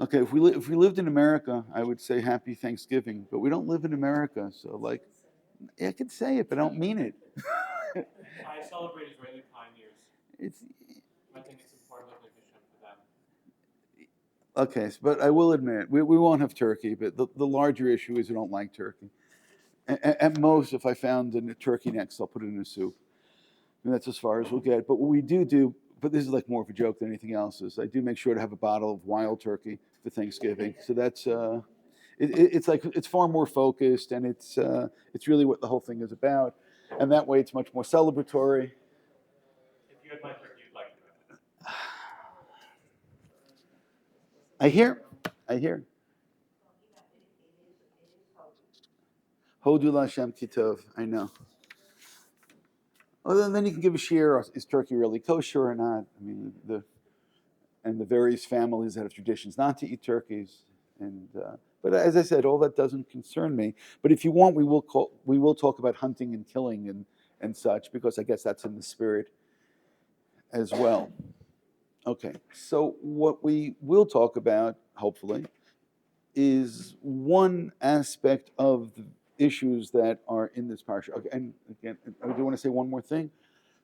Okay, if we lived in America, I would say Happy Thanksgiving, but we don't live in America, so like, yeah, I can say it, but I don't mean it. I celebrate Israeli pioneers. It's I think it's important recognition for them. okay, but I will admit we won't have turkey. But the larger issue is we don't like turkey. At most, if I found a turkey next, I'll put it in a soup. And that's as far as we'll get. But what we do, but this is like more of a joke than anything else, is I do make sure to have a bottle of wild turkey for Thanksgiving. So that's it's like it's far more focused, and it's really what the whole thing is about. And that way, it's much more celebratory. If you had my turkey, you'd like it. I hear. Hodu Lashem Kitov. I know. Well, then you can give a share. Is turkey really kosher or not? I mean, the various families that have traditions not to eat turkeys, and but as I said, all that doesn't concern me. But if you want, we will talk about hunting and killing and such, because I guess that's in the spirit as well. Okay, so what we will talk about, hopefully, is one aspect of the issues that are in this parsha. Okay, and again, I do want to say one more thing.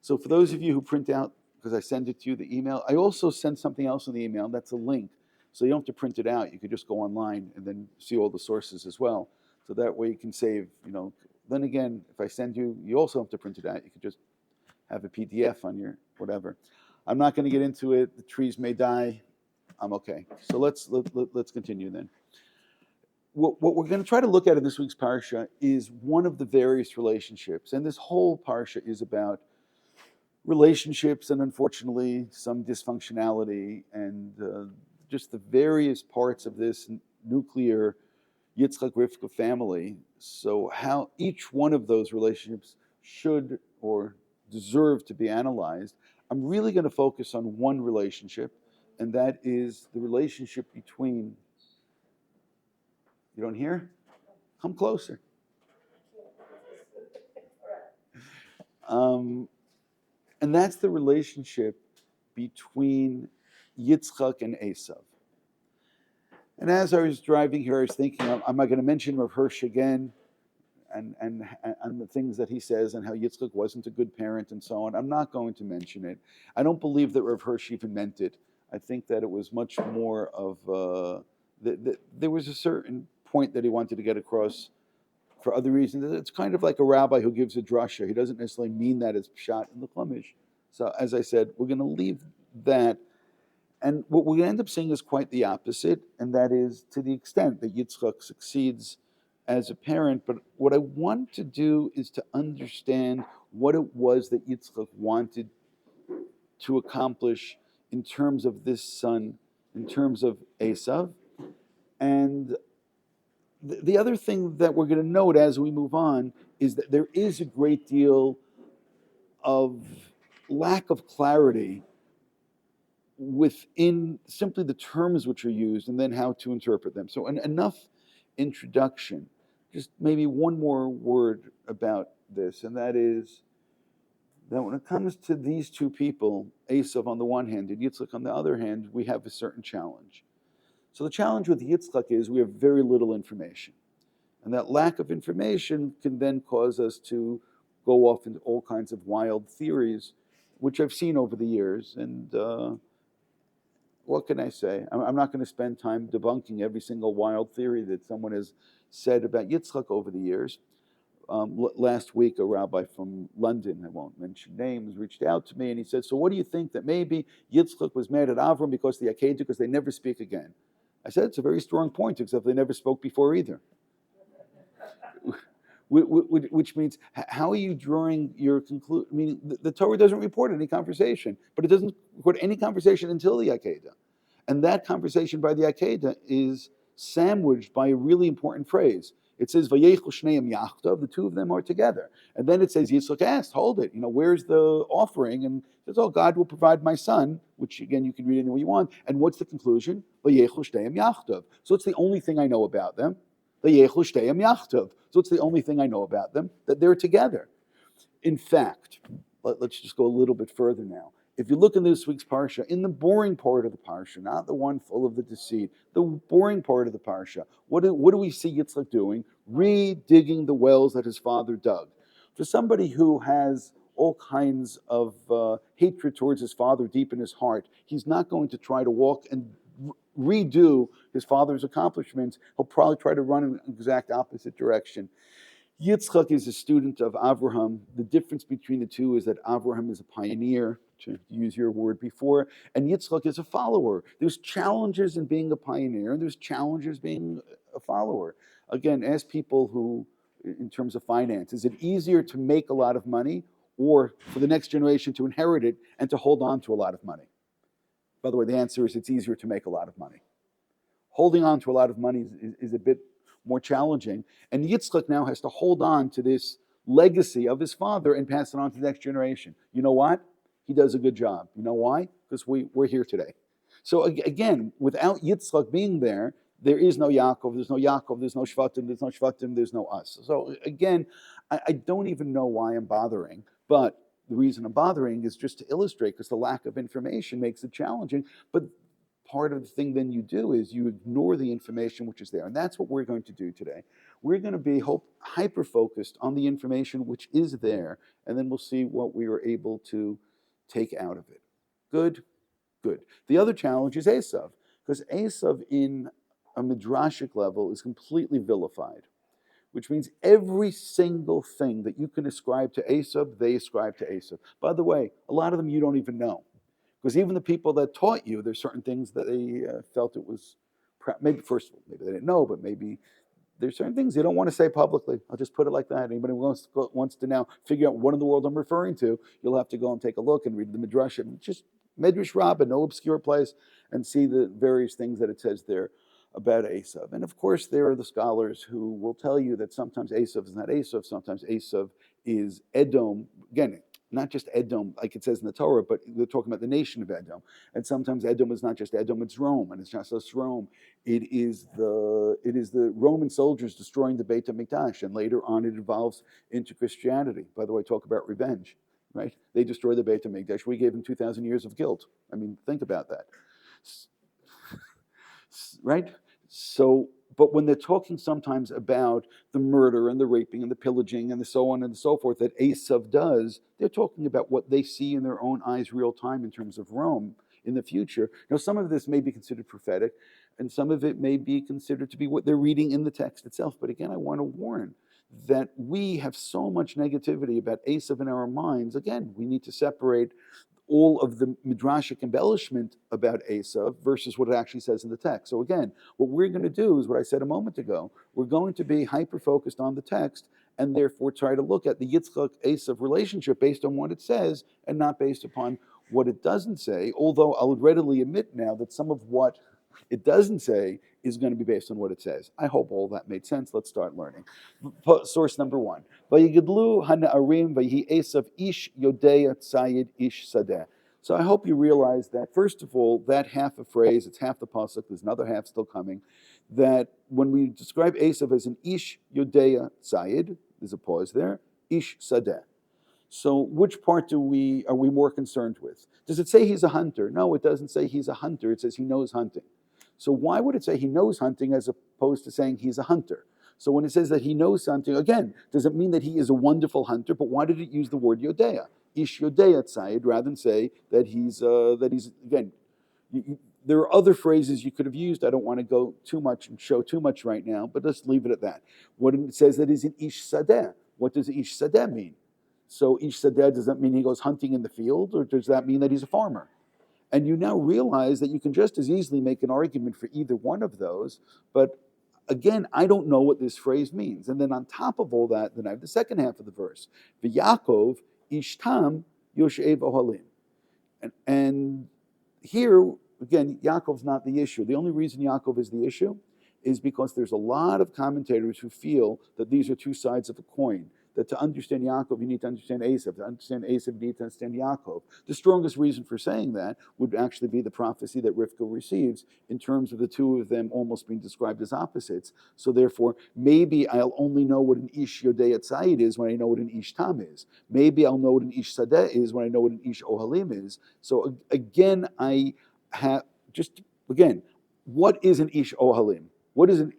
So for those of you who print out, because I send it to you, the email, I also send something else in the email. That's a link. So you don't have to print it out. You could just go online and then see all the sources as well. So that way you can save, then again, if I send you, you also have to print it out. You could just have a PDF on your whatever. I'm not going to get into it. The trees may die. I'm okay. So let's continue then. What we're going to try to look at in this week's parsha is one of the various relationships, and this whole parsha is about relationships and unfortunately some dysfunctionality and just the various parts of this nuclear Yitzchak Rivka family. So how each one of those relationships should or deserve to be analyzed. I'm really going to focus on one relationship, and that is the relationship between. You don't hear? Come closer. And that's the relationship between Yitzchak and Esav. And as I was driving here, I was thinking, am I going to mention Rav Hirsch again and the things that he says and how Yitzchak wasn't a good parent and so on? I'm not going to mention it. I don't believe that Rav Hirsch even meant it. I think that it was much more of, there was a certain point that he wanted to get across for other reasons. It's kind of like a rabbi who gives a drasha. He doesn't necessarily mean that as pshat in the Chumash. So as I said, we're going to leave that. And what we're going to end up seeing is quite the opposite, and that is to the extent that Yitzchak succeeds as a parent. But what I want to do is to understand what it was that Yitzchak wanted to accomplish in terms of this son, in terms of Esav. And the other thing that we're going to note as we move on is that there is a great deal of lack of clarity within simply the terms which are used and then how to interpret them. So enough introduction. Just maybe one more word about this, and that is that when it comes to these two people, Esav on the one hand and Yitzchak on the other hand, we have a certain challenge. So the challenge with Yitzchak is we have very little information. And that lack of information can then cause us to go off into all kinds of wild theories, which I've seen over the years. And what can I say? I'm not going to spend time debunking every single wild theory that someone has said about Yitzchak over the years. Last week, a rabbi from London, I won't mention names, reached out to me and he said, so what do you think that maybe Yitzchak was mad at Avram because the Akedah, because they never speak again? I said, it's a very strong point, except they never spoke before either. Which means, how are you drawing your conclusion? I mean, the Torah doesn't report any conversation, but it doesn't record any conversation until the Akedah. And that conversation by the Akedah is sandwiched by a really important phrase. It says, Vayechu shneim yachtav, the two of them are together. And then it says, Yitzchak asked, hold it, where's the offering? And it says, oh, God will provide my son, which again, you can read any way you want. And what's the conclusion? Vayechu shneim yachtav. So it's the only thing I know about them. Vayechu shneim yachtav. So it's the only thing I know about them, that they're together. In fact, let's just go a little bit further now. if you look in this week's Parsha, in the boring part of the Parsha, not the one full of the deceit, the boring part of the Parsha, what do we see Yitzchak doing? Redigging the wells that his father dug. For somebody who has all kinds of hatred towards his father deep in his heart, he's not going to try to walk and redo his father's accomplishments. He'll probably try to run in the exact opposite direction. Yitzchak is a student of Avraham. The difference between the two is that Avraham is a pioneer, to use your word before, and Yitzchak is a follower. There's challenges in being a pioneer, and there's challenges being a follower. Again, ask people who, in terms of finance, is it easier to make a lot of money or for the next generation to inherit it and to hold on to a lot of money? By the way, the answer is it's easier to make a lot of money. Holding on to a lot of money is a bit more challenging. And Yitzchak now has to hold on to this legacy of his father and pass it on to the next generation. You know what? He does a good job. You know why? Because we're here today. So again, without Yitzchak being there, there is no Yaakov, there's no Yaakov, there's no Shvatim, there's no Shvatim, there's no us. So again, I don't even know why I'm bothering, but the reason I'm bothering is just to illustrate, because the lack of information makes it challenging. But part of the thing then you do is you ignore the information which is there. And that's what we're going to do today. We're going to be hyper-focused on the information which is there, and then we'll see what we are able to take out of it. Good? Good. The other challenge is Esav, because Esav in a midrashic level is completely vilified, which means every single thing that you can ascribe to Esav, they ascribe to Esav. By the way, a lot of them you don't even know. Because even the people that taught you, there's certain things that they felt it was, maybe first of all, maybe they didn't know, but maybe there's certain things they don't want to say publicly. I'll just put it like that. Anybody who wants to now figure out what in the world I'm referring to, you'll have to go and take a look and read the Midrash, and just Midrash Rabbah, no obscure place, and see the various things that it says there about Esav. And of course, there are the scholars who will tell you that sometimes Esav is not Esav, sometimes Esav is Edom. Again, not just Edom, like it says in the Torah, but they're talking about the nation of Edom. And sometimes Edom is not just Edom, it's Rome, and it's not just Rome. It is the Roman soldiers destroying the Beit HaMikdash, and later on it evolves into Christianity. By the way, talk about revenge, right? They destroyed the Beit HaMikdash. We gave them 2,000 years of guilt. I mean, think about that. Right? So, but when they're talking sometimes about the murder and the raping and the pillaging and the so on and so forth that Esav does, they're talking about what they see in their own eyes real time in terms of Rome in the future. Now, some of this may be considered prophetic, and some of it may be considered to be what they're reading in the text itself. But again, I want to warn that we have so much negativity about Esav in our minds. Again, we need to separate all of the midrashic embellishment about Esav versus what it actually says in the text. So again, what we're going to do is what I said a moment ago. We're going to be hyper-focused on the text and therefore try to look at the Yitzchak-Esav relationship based on what it says and not based upon what it doesn't say, although I would readily admit now that some of what it doesn't say is going to be based on what it says. I hope all that made sense. Let's start learning. Source number one. Vayigidlu hana'arim vayhi Esav ish yodea tzayid ish sadeh. So I hope you realize that, first of all, that half a phrase, it's half the pasuk, there's another half still coming, that when we describe Esav as an ish yodea tzayid, there's a pause there, ish sadeh. So which part are we more concerned with? Does it say he's a hunter? No, it doesn't say he's a hunter. It says he knows hunting. So why would it say he knows hunting as opposed to saying he's a hunter? So when it says that he knows hunting, again, does it mean that he is a wonderful hunter? But why did it use the word yodea? Ish yodea tzayid, rather than say that he's again, there are other phrases you could have used. I don't want to go too much and show too much right now, but let's leave it at that. What it says that is an ish sadeh. What does ish sadeh mean? So ish sadeh, does that mean he goes hunting in the field, or does that mean that he's a farmer? And you now realize that you can just as easily make an argument for either one of those. But again, I don't know what this phrase means. And then on top of all that, then I have the second half of the verse. V'Yakov ishtam yoshev ohalim. And here, again, Yaakov's not the issue. The only reason Yaakov is the issue is because there's a lot of commentators who feel that these are two sides of a coin. that to understand Yaakov, you need to understand Esav. To understand Esav, you need to understand Yaakov. The strongest reason for saying that would actually be the prophecy that Rivka receives in terms of the two of them almost being described as opposites. So therefore, maybe I'll only know what an Ish Yodei Tzayid is when I know what an Ish Tam is. Maybe I'll know what an Ish Sadeh is when I know what an Ish Ohalim is. So again, I have just again, what is an Ish Ohalim? What is an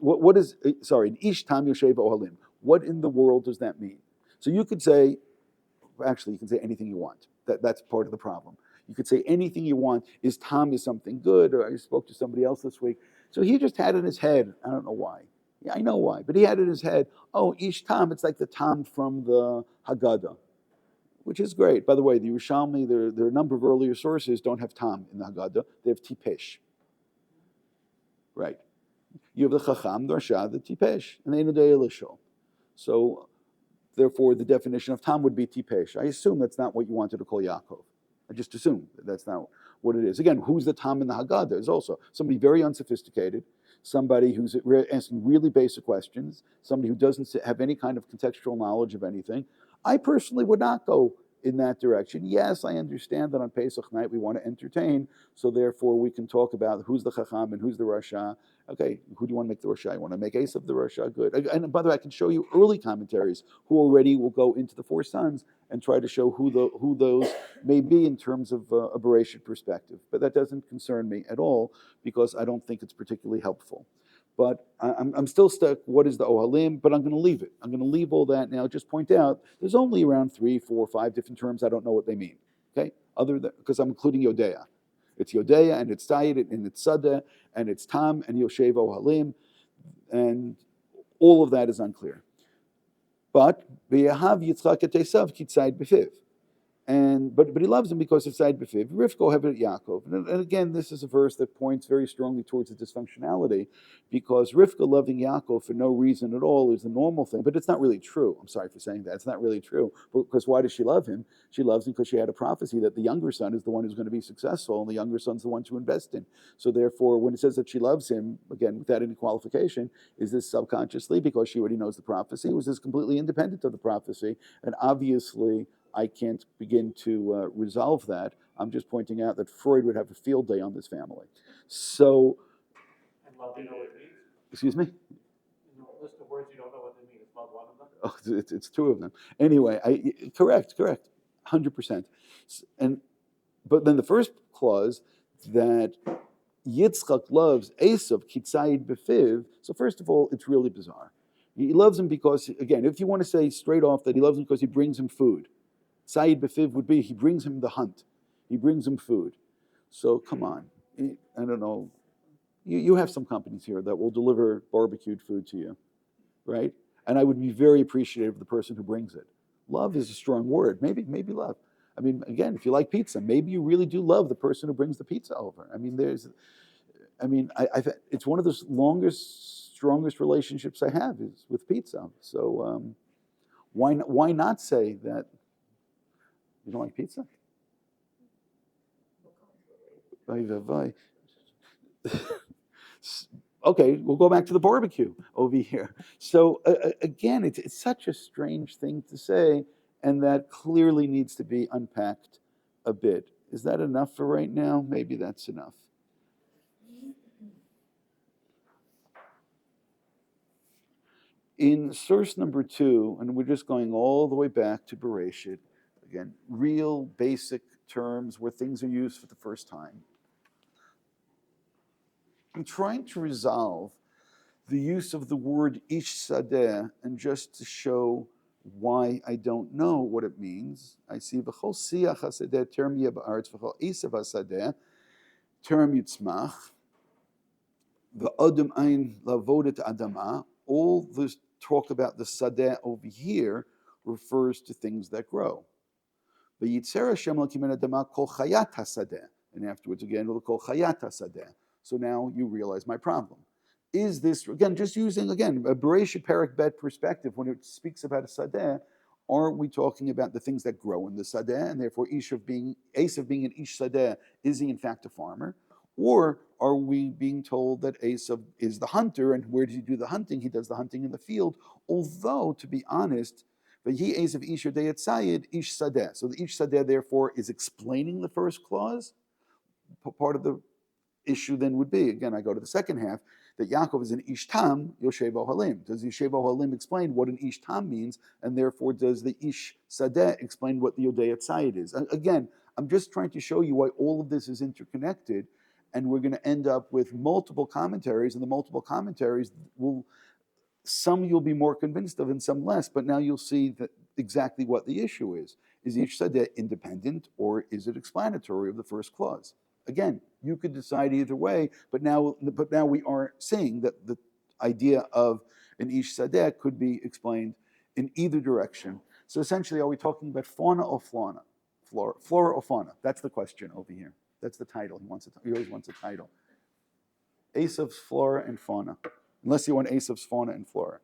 Ish Tam Yoshev Ohalim? What in the world does that mean? So you could say, actually, you can say anything you want. That's part of the problem. You could say anything you want. Is Tam is something good? Or I spoke to somebody else this week. So he just had in his head, I don't know why. Yeah, I know why, but he had in his head, oh, Ish Tam, it's like the Tam from the Haggadah, which is great. By the way, the Yerushalmi, there are a number of earlier sources don't have Tam in the Haggadah. They have Tipesh. Right. You have the Chacham, the Rasha, the Tipesh, and the Einodei Elishol. So, therefore, the definition of Tam would be Tipesh. I assume that's not what you wanted to call Yaakov. I just assume that's not what it is. Again, who's the Tam in the Haggadah? There's also somebody very unsophisticated, somebody who's asking really basic questions, somebody who doesn't have any kind of contextual knowledge of anything. I personally would not go in that direction. Yes, I understand that on Pesach night we want to entertain, so therefore we can talk about who's the Chacham and who's the Rasha. Okay, who do you want to make the Rasha? You want to make Esav the Rasha? Good. And by the way, I can show you early commentaries who already will go into the four sons and try to show who those may be in terms of a Bereshit perspective. But that doesn't concern me at all because I don't think it's particularly helpful. But I'm still stuck. What is the Ohalim? But I'm going to leave it. I'm going to leave all that now. Just point out there's only around 3, 4, 5 different terms. I don't know what they mean. Okay, other than because I'm including Yodea. It's Yodea and it's Sayid and it's Sadeh and it's Tam and Yoshev Ohalim, and all of that is unclear. But V'yahav Yitzchak et Esav Kitzayid B'fiv. But he loves him because of Said B'fiv. Rivka Hevet Yaakov. And again, this is a verse that points very strongly towards the dysfunctionality, because Rivka loving Yaakov for no reason at all is the normal thing. But it's not really true. I'm sorry for saying that. It's not really true. Because why does she love him? She loves him because she had a prophecy that the younger son is the one who's going to be successful, and the younger son's the one to invest in. So therefore, when it says that she loves him, again, without any qualification, is this subconsciously because she already knows the prophecy? Was this completely independent of the prophecy? And obviously, I can't begin to resolve that. I'm just pointing out that Freud would have a field day on this family. So, And love, you know what it means? excuse me? In the list of words you don't know what they mean, is love one of them? Oh, it's two of them. Anyway, correct, 100%. But then the first clause that Yitzchak loves Esav Kitzayid B'fiv. So first of all, it's really bizarre. He loves him because, again, if you want to say straight off that he loves him because he brings him food, Sayyid B'fiv would be he brings him the hunt. He brings him food. So come on. I don't know. You have some companies here that will deliver barbecued food to you, right? And I would be very appreciative of the person who brings it. Love is a strong word. Maybe love. I mean, again, if you like pizza, maybe you really do love the person who brings the pizza over. I mean, it's one of the longest, strongest relationships I have is with pizza. So why not say that? You don't like pizza? Okay, we'll go back to the barbecue over here. So again, it's such a strange thing to say, and that clearly needs to be unpacked a bit. Is that enough for right now? Maybe that's enough. In source number 2, and we're just going all the way back to Bereshit, again, real basic terms where things are used for the first time. I'm trying to resolve the use of the word ish sadeh, and just to show why I don't know what it means, I see v'chol siach hasadeh term yeh ba'aretz v'chol esav hasadeh term yitzmach v'adam ein lavodet adama. All this talk about the sadeh over here refers to things that grow. V'yitzer Hashem Elokim min adama kol chayat hasadeh, and afterwards again we'll call chayat hasadeh. So now you realize my problem. Is this, again, just using, again, a Bereshit Perek Bet perspective, when it speaks about a sadeh, aren't we talking about the things that grow in the sadeh, and therefore Esav being an ish sadeh, is he in fact a farmer? Or are we being told that Esav is the hunter, and where does he do the hunting? He does the hunting in the field. Although, to be honest, V'hi Esav ish yodei tzayid ish sadeh. So the ish sadeh therefore is explaining the first clause. Part of the issue then would be, again, I go to the second half, that Yaakov is an ish tam yoshev ohalim. Does yoshev ohalim explain what an ish tam means, and therefore does the ish sadeh explain what the yodei tzayid is? Again, I'm just trying to show you why all of this is interconnected, and we're going to end up with multiple commentaries, and the multiple commentaries will, some you'll be more convinced of and some less, but now you'll see that exactly what the issue is. Is each sadeh independent or is it explanatory of the first clause? Again, you could decide either way, but now we are seeing that the idea of an ish sadeh could be explained in either direction. So essentially, are we talking about fauna or flora? Flora or fauna? That's the question over here. That's the title. He always wants a title. Esav's flora and fauna. Unless you want Esav's fauna and flora.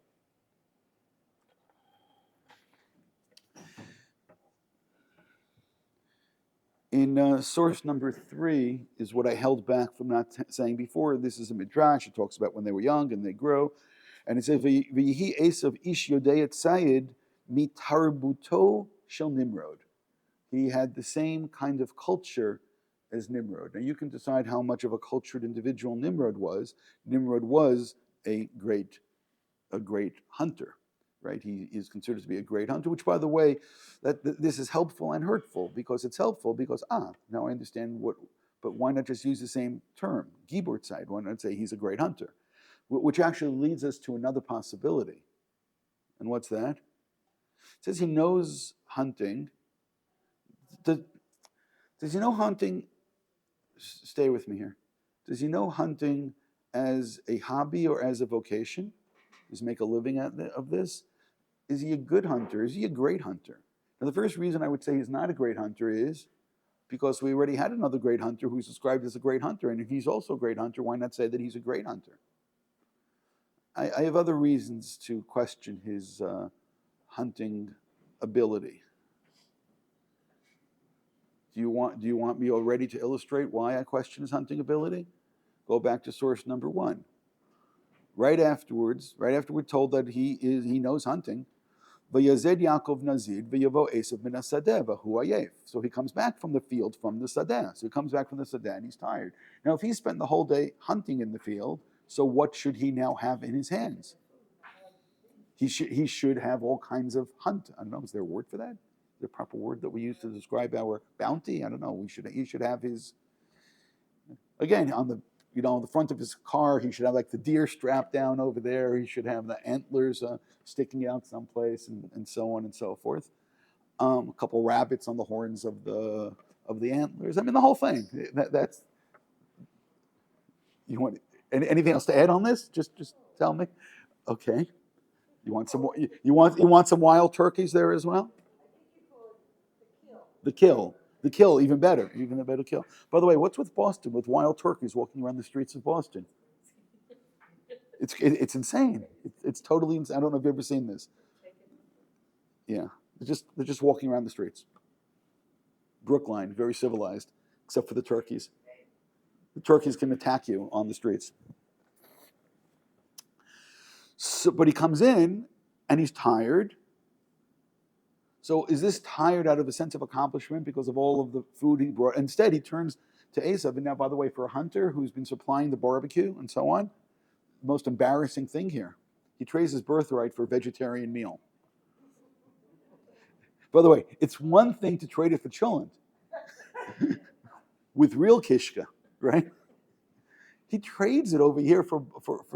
In source number 3 is what I held back from not saying before. This is a midrash. It talks about when they were young and they grow. And it says, V'yihi Esav ish yodei tzayid mitarbuto shel Nimrod. He had the same kind of culture as Nimrod. Now you can decide how much of a cultured individual Nimrod was. Nimrod was a great hunter, right? He is considered to be a great hunter, which, by the way, this is helpful and hurtful, because it's helpful because, now I understand but why not just use the same term, Gibor side? Why not say he's a great hunter? Which actually leads us to another possibility. And what's that? It says he knows hunting. Does he know hunting? Stay with me here. Does he know hunting as a hobby or as a vocation? Does he make a living of this? Is he a good hunter? Is he a great hunter? Now, the first reason I would say he's not a great hunter is because we already had another great hunter who's described as a great hunter. And if he's also a great hunter, why not say that he's a great hunter? I have other reasons to question his hunting ability. Do you want me already to illustrate why I question his hunting ability? Go back to source number 1. Right after we're told that he knows hunting, Vayazed Yaakov Nazid v'yavo Esav min hasadeh v'hu ayef. So he comes back from the field from the sadeh. So he comes back from the sadeh and he's tired. Now, if he spent the whole day hunting in the field, so what should he now have in his hands? He should have all kinds of hunt. I don't know. Is there a word for that? Is there a proper word that we use to describe our bounty? I don't know. He should have his. Again, on the front of his car, he should have like the deer strapped down over there. He should have the antlers sticking out someplace, and so on and so forth. A couple rabbits on the horns of the antlers. I mean, the whole thing. That's. You want anything else to add on this? Just tell me. Okay. You want some more? You want some wild turkeys there as well? The kill, even better, even a better kill. By the way, what's with Boston, with wild turkeys walking around the streets of Boston? It's insane. It's totally insane. I don't know if you've ever seen this. Yeah, they're just walking around the streets. Brookline, very civilized, except for the turkeys. The turkeys can attack you on the streets. So, but he comes in and he's tired. So is this tired out of a sense of accomplishment because of all of the food he brought? Instead, he turns to Esav. And now, by the way, for a hunter who's been supplying the barbecue and so on, the most embarrassing thing here, he trades his birthright for a vegetarian meal. By the way, it's one thing to trade it for cholent with real kishka, right? He trades it over here for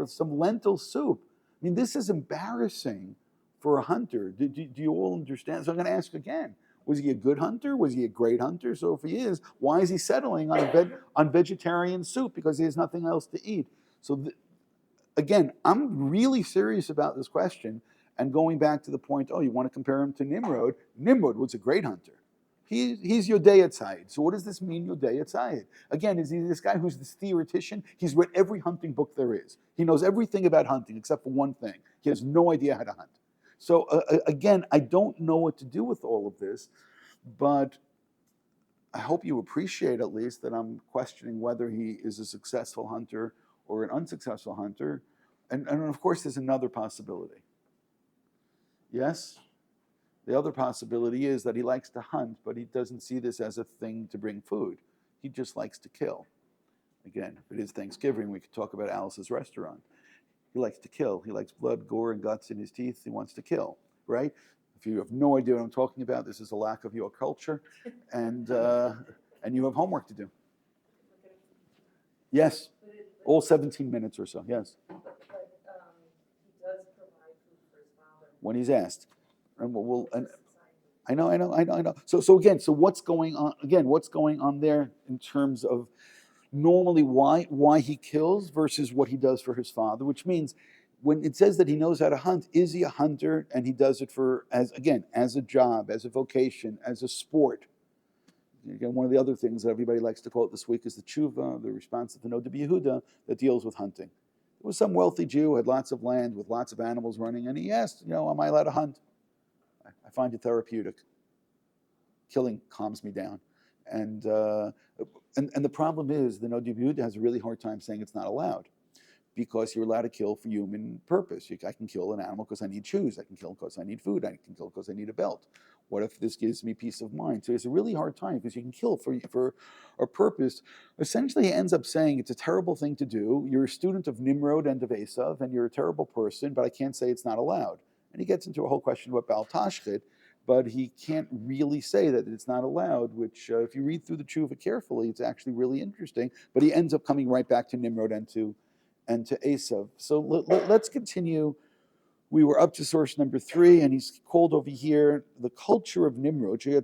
some lentil soup. I mean, this is embarrassing for a hunter. Do you all understand? So I'm going to ask again. Was he a good hunter? Was he a great hunter? So if he is, why is he settling on vegetarian soup? Because he has nothing else to eat. So again, I'm really serious about this question. And going back to the point, you want to compare him to Nimrod? Nimrod was a great hunter. He's Yodei Tzayid. So what does this mean, Yodei Tzayid? Again, is he this guy who's this theoretician? He's read every hunting book there is. He knows everything about hunting except for one thing. He has no idea how to hunt. So again, I don't know what to do with all of this, but I hope you appreciate at least that I'm questioning whether he is a successful hunter or an unsuccessful hunter. And of course, there's another possibility. Yes? The other possibility is that he likes to hunt, but he doesn't see this as a thing to bring food. He just likes to kill. Again, if it is Thanksgiving, we could talk about Alice's restaurant. He likes to kill. He likes blood, gore, and guts in his teeth. He wants to kill, right? If you have no idea what I'm talking about, this is a lack of your culture, and you have homework to do. Yes, all 17 minutes or so. Yes. But he does provide food for his father. When he's asked, and I know. So again, what's going on? Again, what's going on there in terms of normally why he kills versus what he does for his father? Which means when it says that he knows how to hunt, is he a hunter and he does it for as a job, as a vocation, as a sport? Again, one of the other things that everybody likes to quote this week is the tshuva, the response of the Noda B'Yehuda that deals with hunting. There was some wealthy Jew who had lots of land with lots of animals running, and he asked, am I allowed to hunt? I find it therapeutic. Killing calms me down. And the problem is the Noda B'Yehuda has a really hard time saying it's not allowed, because you're allowed to kill for human purpose. I can kill an animal because I need shoes. I can kill because I need food. I can kill because I need a belt. What if this gives me peace of mind? So it's a really hard time because you can kill for a purpose. Essentially, he ends up saying it's a terrible thing to do. You're a student of Nimrod and of Esav, and you're a terrible person, but I can't say it's not allowed. And he gets into a whole question about Baal Tashchit, but he can't really say that it's not allowed, which if you read through the tshuva carefully, it's actually really interesting. But he ends up coming right back to Nimrod and to Esav. So let's continue. We were up to source number 3, and he's called over here the culture of Nimrod. Now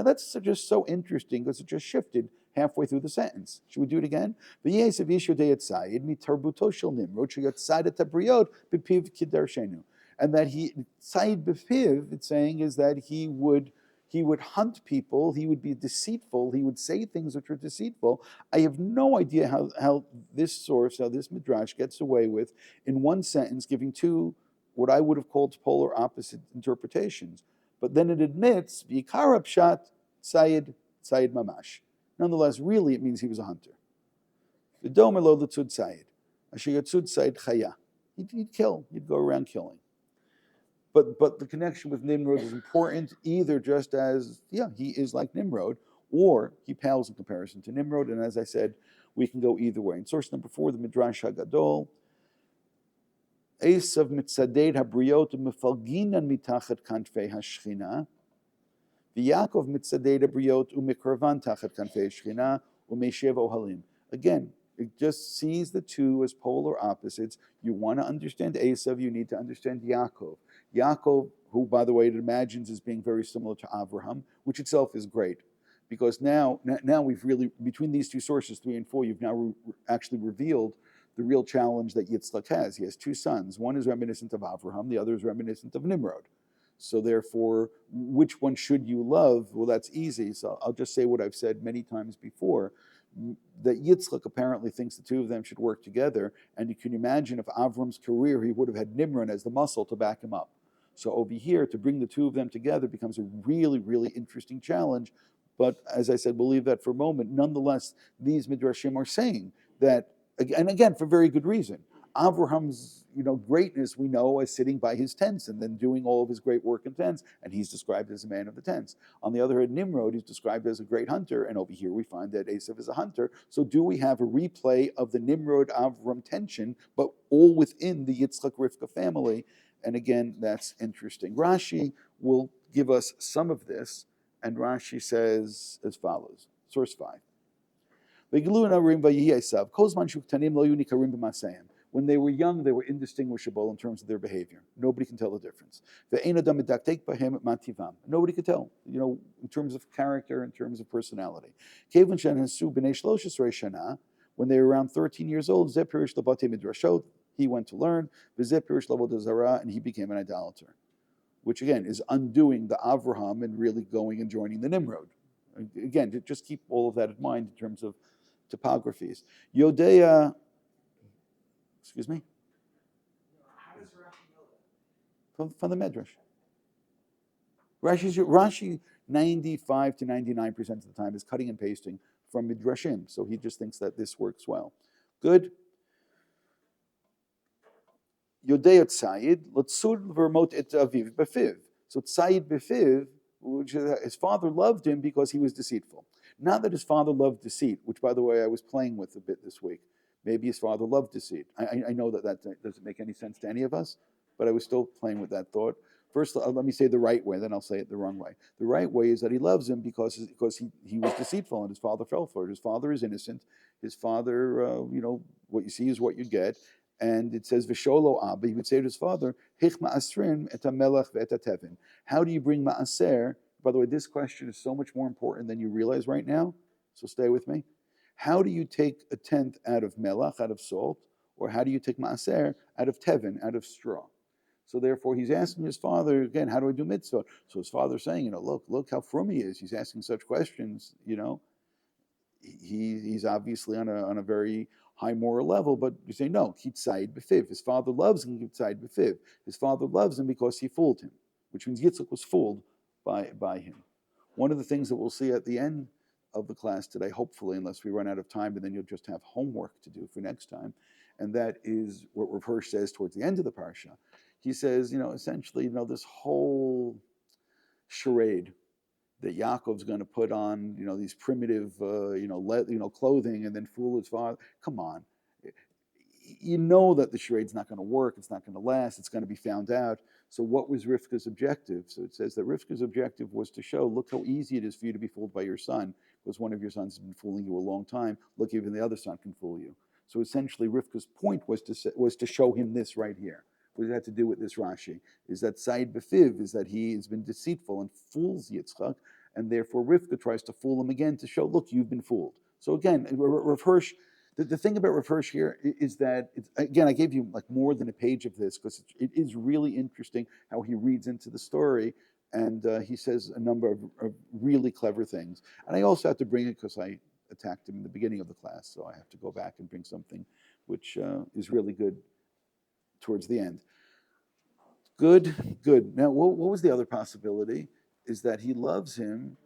that's just so interesting because it just shifted halfway through the sentence. Should we do it again? And that he tzayid b'piv, it's saying, is that he would hunt people, he would be deceitful, he would say things which were deceitful. I have no idea how this source, how this midrash gets away with, in one sentence, giving two what I would have called polar opposite interpretations. But then it admits, v'ikara pshat tzayid mamash. Nonetheless, really it means he was a hunter. V'domer lo l'tzud tzayid. Asher yatzud tzayid chaya. He'd kill, he'd go around killing. But the connection with Nimrod is important, either just as, he is like Nimrod, or he pales in comparison to Nimrod. And as I said, we can go either way. In source number 4, the Midrash HaGadol, Esav mitzaded habriyot umefalginan mitachat kanfei hashchina, v'Yakov mitzaded habriyot umekarvan tachat kanfei hashchina, umeshev ohalim. Again, it just sees the two as polar opposites. You want to understand Esav, you need to understand Yaakov. Yaakov, who, by the way, it imagines as being very similar to Avraham, which itself is great. Because now we've really, between these two sources, 3 and 4, you've now actually revealed the real challenge that Yitzchak has. He has 2 sons. One is reminiscent of Avraham, the other is reminiscent of Nimrod. So therefore, which one should you love? Well, that's easy. So I'll just say what I've said many times before, that Yitzchak apparently thinks the two of them should work together. And you can imagine if Avram's career, he would have had Nimrod as the muscle to back him up. So over here, to bring the two of them together becomes a really, really interesting challenge. But as I said, we'll leave that for a moment. Nonetheless, these midrashim are saying that, and again, for very good reason. Abraham's greatness we know as sitting by his tents and then doing all of his great work in tents, and he's described as a man of the tents. On the other hand, Nimrod is described as a great hunter, and over here we find that Esav is a hunter. So do we have a replay of the Nimrod-Avram tension, but all within the Yitzchak-Rivka family? And again, that's interesting. Rashi will give us some of this, and Rashi says as follows, source 5. When they were young, they were indistinguishable in terms of their behavior. Nobody can tell the difference. Nobody could tell, in terms of character, in terms of personality. When they were around 13 years old, he went to learn, and he became an idolater. Which again is undoing the Avraham and really going and joining the Nimrod. Again, just keep all of that in mind in terms of topographies. Yodea, excuse me? How does Rashi know that? From the Medrash. Rashi 95 to 99% of the time is cutting and pasting from Midrashim, so he just thinks that this works well. Good. Yodei Tzayid, Latsud Vermot et Aviv Befiv. So Tzayid Befiv, which his father loved him because he was deceitful. Not that his father loved deceit, which, by the way, I was playing with a bit this week. Maybe his father loved deceit. I know that doesn't make any sense to any of us, but I was still playing with that thought. First, let me say the right way, then I'll say it the wrong way. The right way is that he loves him because he was deceitful and his father fell for it. His father is innocent. His father, what you see is what you get. And it says, V'sholo Abba, he would say to his father, Hich ma'asrin et hamelach ve'et hatevin. How do you bring ma'aser? By the way, this question is so much more important than you realize right now, so stay with me. How do you take a tenth out of melach, out of salt, or how do you take ma'aser out of tevin, out of straw? So therefore, he's asking his father, again, how do I do mitzvah? So his father's saying, look how frum he is. He's asking such questions, He's obviously on a very high moral level, but you say, no, kitzayid b'fiv. His father loves him, kitzayid b'fiv. His father loves him because he fooled him, which means Yitzchak was fooled by him. One of the things that we'll see at the end of the class today, hopefully, unless we run out of time, and then you'll just have homework to do for next time, and that is what Rav Hirsch says towards the end of the parsha. He says, essentially, this whole charade that Yaakov's going to put on, these primitive, clothing and then fool his father. Come on. You know that the charade's not going to work. It's not going to last. It's going to be found out. So what was Rivka's objective? So it says that Rivka's objective was to show, look how easy it is for you to be fooled by your son, because one of your sons has been fooling you a long time. Look, even the other son can fool you. So essentially, Rivka's point was to show him this right here. What does that have to do with this Rashi? Is that Said Befiv, is that he has been deceitful and fools Yitzchak, and therefore Rivka tries to fool him again to show, look, you've been fooled. So again, Rav Hirsch, the thing about Rav Hirsch here is that, again, I gave you like more than a page of this because it is really interesting how he reads into the story, and he says a number of really clever things. And I also have to bring it because I attacked him in the beginning of the class, so I have to go back and bring something which is really good towards the end. Good. Now, what was the other possibility? Is that he loves him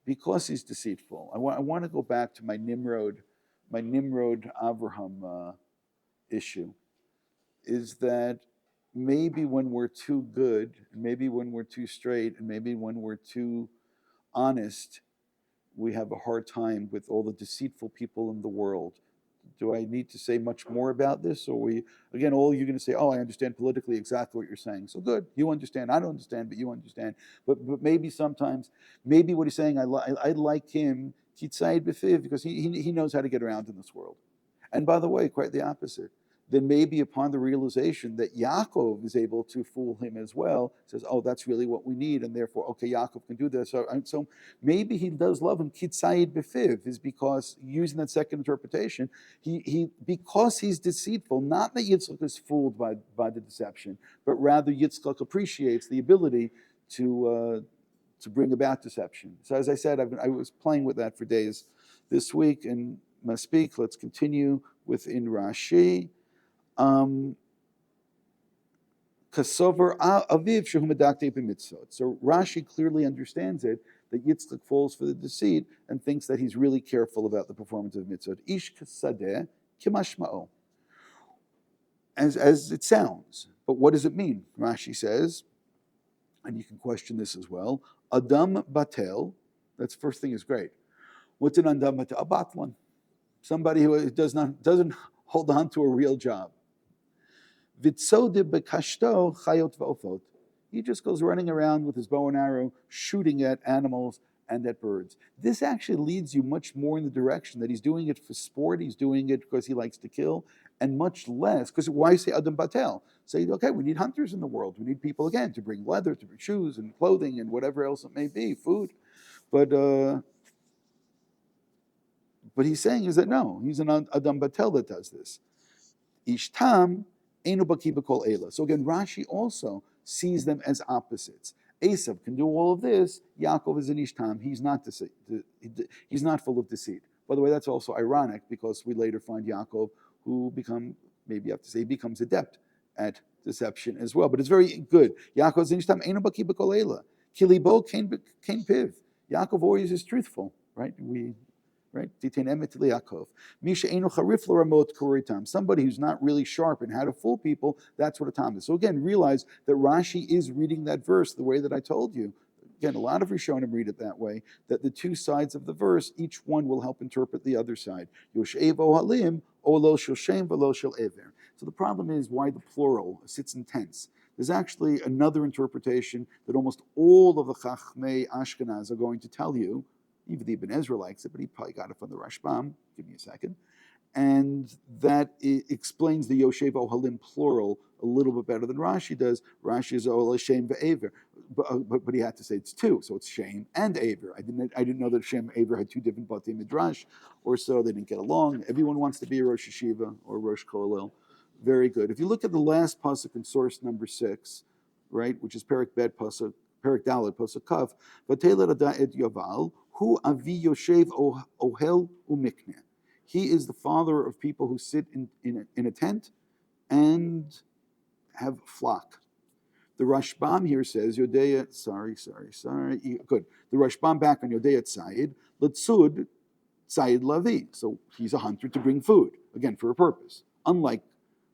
because he's deceitful. I want to go back to my Nimrod Avraham issue. Is that maybe when we're too good, maybe when we're too straight, and maybe when we're too honest, we have a hard time with all the deceitful people in the world. Do I need to say much more about this? Or all you're going to say, I understand politically exactly what you're saying. So good, you understand. I don't understand, but you understand. But maybe sometimes, what he's saying, I like him, Kitzayid B'fiv, because he knows how to get around in this world. And by the way, quite the opposite. Then maybe upon the realization that Yaakov is able to fool him as well, says, that's really what we need, and therefore, okay, Yaakov can do this. So maybe he does love him. Kitzayid B'fiv is because, using that second interpretation, because he's deceitful, not that Yitzchak is fooled by the deception, but rather Yitzchak appreciates the ability to bring about deception. So as I said, I was playing with that for days this week, and Maspik, let's continue within Rashi. So Rashi clearly understands it, that Yitzchak falls for the deceit and thinks that he's really careful about the performance of mitzvot. Ish kasadeh kimashma'o, as it sounds. But what does it mean? Rashi says, and you can question this as well, Adam batel, that's first thing is great. What's an Adam batel? A batlan. Somebody who doesn't hold on to a real job. He just goes running around with his bow and arrow, shooting at animals and at birds. This actually leads you much more in the direction that he's doing it for sport, he's doing it because he likes to kill, and much less, because why say Adam Batel? Say, okay, we need hunters in the world. We need people, again, to bring leather, to bring shoes and clothing and whatever else it may be, food. But he's saying is that no, he's an Adam Batel that does this. Ishtam enu baki b'kol ela. So again, Rashi also sees them as opposites. Esav can do all of this. Yaakov is an Ishtam. He's not full of deceit. By the way, that's also ironic because we later find Yaakov who becomes adept at deception as well. But it's very good. Yaakov is an Ishtam enu baki b'kol ela. Kilibo kain piv. Yaakov always is truthful, right? right? Titain emet li'akov. Misha eno charif l'ramot kuritam. Somebody who's not really sharp in how to fool people, that's what a tam is. So again, realize that Rashi is reading that verse the way that I told you. Again, a lot of Rishonim read it that way, that the two sides of the verse, each one will help interpret the other side. Yoshev ohalim, olo shel shem v'lo shel ever. So the problem is why the plural sits in tense. There's actually another interpretation that almost all of the Chachmei Ashkenaz are going to tell you. Even the Ibn Ezra likes it, but he probably got it from the Rashbam. Give me a second. And that explains the Yoshev Ohalim plural a little bit better than Rashi does. Rashi is Ohel Shem ve'Aver, but he had to say it's two, so it's Shem and Aver. I didn't know that Shem and Aver had two different Batei Midrash, or so they didn't get along. Everyone wants to be a Rosh Yeshiva or Rosh Kollel. Very good. If you look at the last pasuk in source number 6, right, which is Perik Bet pasuk, Perik Dalet pasuk Kav, V'Teler Ada Et Yaval, Hu Avi Yoshev Ohel Umikneh. He is the father of people who sit in a tent and have flock. The Rashbam here says, Yodea, good. The Rashbam back on Yodea Tzayid, Letzud Tzayid Lavi. So he's a hunter to bring food, again, for a purpose. Unlike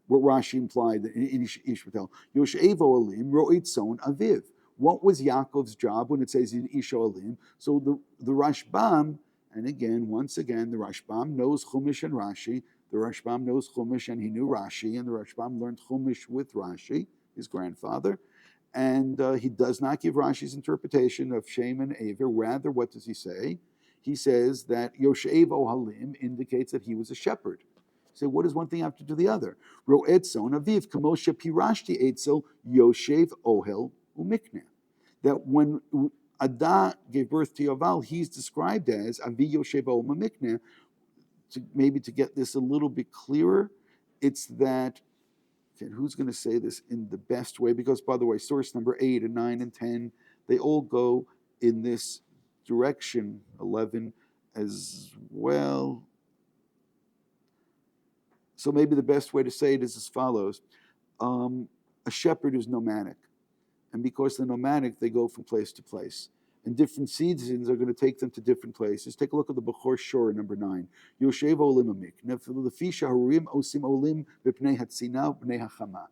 what Rashi implied in Ishmael. Yoshev Olim Ro'it Son Aviv. What was Yaakov's job when it says in Ish Olim? So the Rashbam, and again, once again, the Rashbam knows Chumash and Rashi. The Rashbam knows Chumash and he knew Rashi, and the Rashbam learned Chumash with Rashi, his grandfather. And he does not give Rashi's interpretation of Shem and Aver. Rather, what does he say? He says that Yoshev Ohalim indicates that he was a shepherd. So what does one thing have to do the other? Ro'ed son aviv, kamosha pirashti etzel, Yoshev Ohel umikneh. That when Ada gave birth to Yoval, he's described as Avi Yoshev Ohel umikneh. Maybe to get this a little bit clearer, it's that, okay, who's going to say this in the best way? Because, by the way, source number 8 and 9 and 10, they all go in this direction, 11 as well. So maybe the best way to say it is as follows. A shepherd is nomadic. And because they're nomadic, they go from place to place. And different seasons are going to take them to different places. Take a look at the Bechor Shor, number 9. Yoshev olim amik. Nefilafisha harim osim olim b'pnei hatzina b'nei hachama.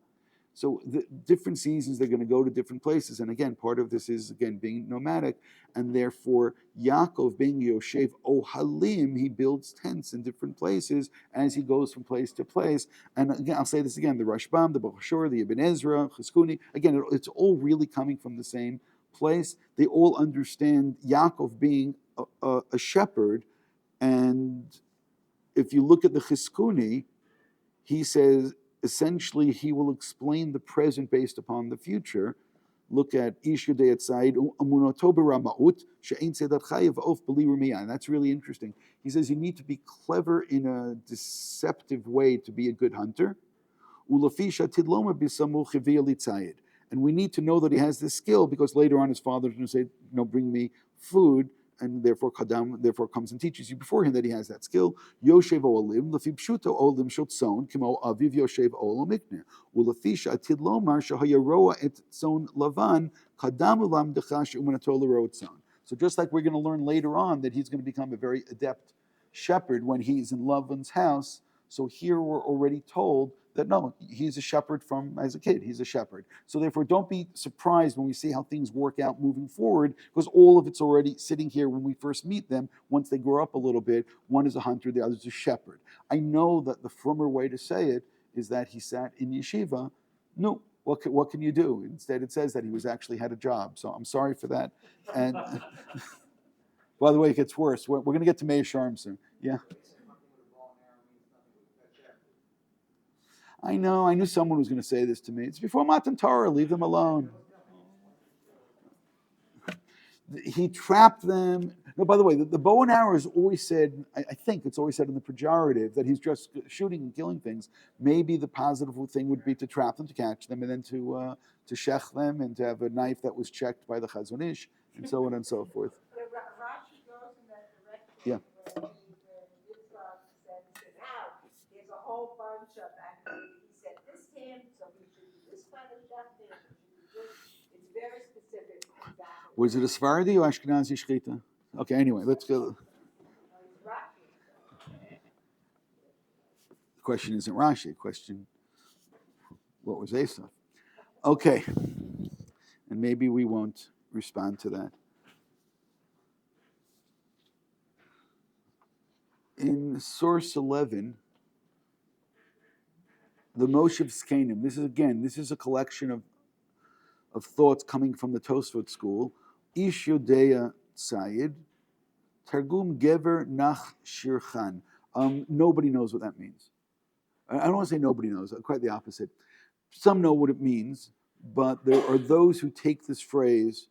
So the different seasons, they're going to go to different places. And again, part of this is, again, being nomadic. And therefore, Yaakov, being Yoshev Ohalim, he builds tents in different places as he goes from place to place. And again, I'll say this again, the Rashbam, the Bechor, the Ibn Ezra, Chizkuni, again, it's all really coming from the same place. They all understand Yaakov being a shepherd. And if you look at the Chizkuni, he says, essentially, he will explain the present based upon the future. Look at Ish Yodei Tzayid Amunoto B'Ramaut She'ein Sedat Chayev Of B'Li Rumiyah. And that's really interesting. He says you need to be clever in a deceptive way to be a good hunter. Ulafi Shatid Loma B'Samuch Chiviyah Litzayid. And we need to know that he has this skill because later on his father is going to say, bring me food. And therefore, Kadam comes and teaches you beforehand that he has that skill. Yoshev olim, lefi pshuto olim shotzon, kimo aviv Yoshev olim ikne. Ulefi shatid lomar shahayaroa et tzon lavan, kadam ulam dechash umanatol rotzon. So just like we're going to learn later on that he's going to become a very adept shepherd when he's in Lavan's house, so here we're already told that no, he's a shepherd from as a kid. He's a shepherd. So therefore, don't be surprised when we see how things work out moving forward, because all of it's already sitting here when we first meet them. Once they grow up a little bit, one is a hunter, the other is a shepherd. I know that the firmer way to say it is that he sat in yeshiva. No, what can you do? Instead, it says that he was actually had a job. So I'm sorry for that. And by the way, it gets worse. We're going to get to Meir Sharm soon. Yeah. I know. I knew someone was going to say this to me. It's before Matan Torah. Leave them alone. He trapped them. No, by the way, the bow and arrow is always said, I think it's always said in the pejorative that he's just shooting and killing things. Maybe the positive thing would be to trap them, to catch them, and then to shech them, and to have a knife that was checked by the Chazon Ish, and so on and so forth. Rashi goes in that direction. Yeah. Where Esav sends it out. There's a whole bunch of activities. He said this him, so he should do this kind of stuff. It's very specific. Exactly. Was it a Sephardi or Ashkenazi shechita? Okay, anyway, let's go. question isn't Rashi. The question, what was Esav? Okay, and maybe we won't respond to that. In source 11, the Moshe Zkanim, this is a collection of thoughts coming from the Tosfot school. Ish Yodeya Tzayid, Targum Gever Nach Shirchan. Nobody knows what that means. I don't want to say nobody knows, quite the opposite. Some know what it means, but there are those who take this phrase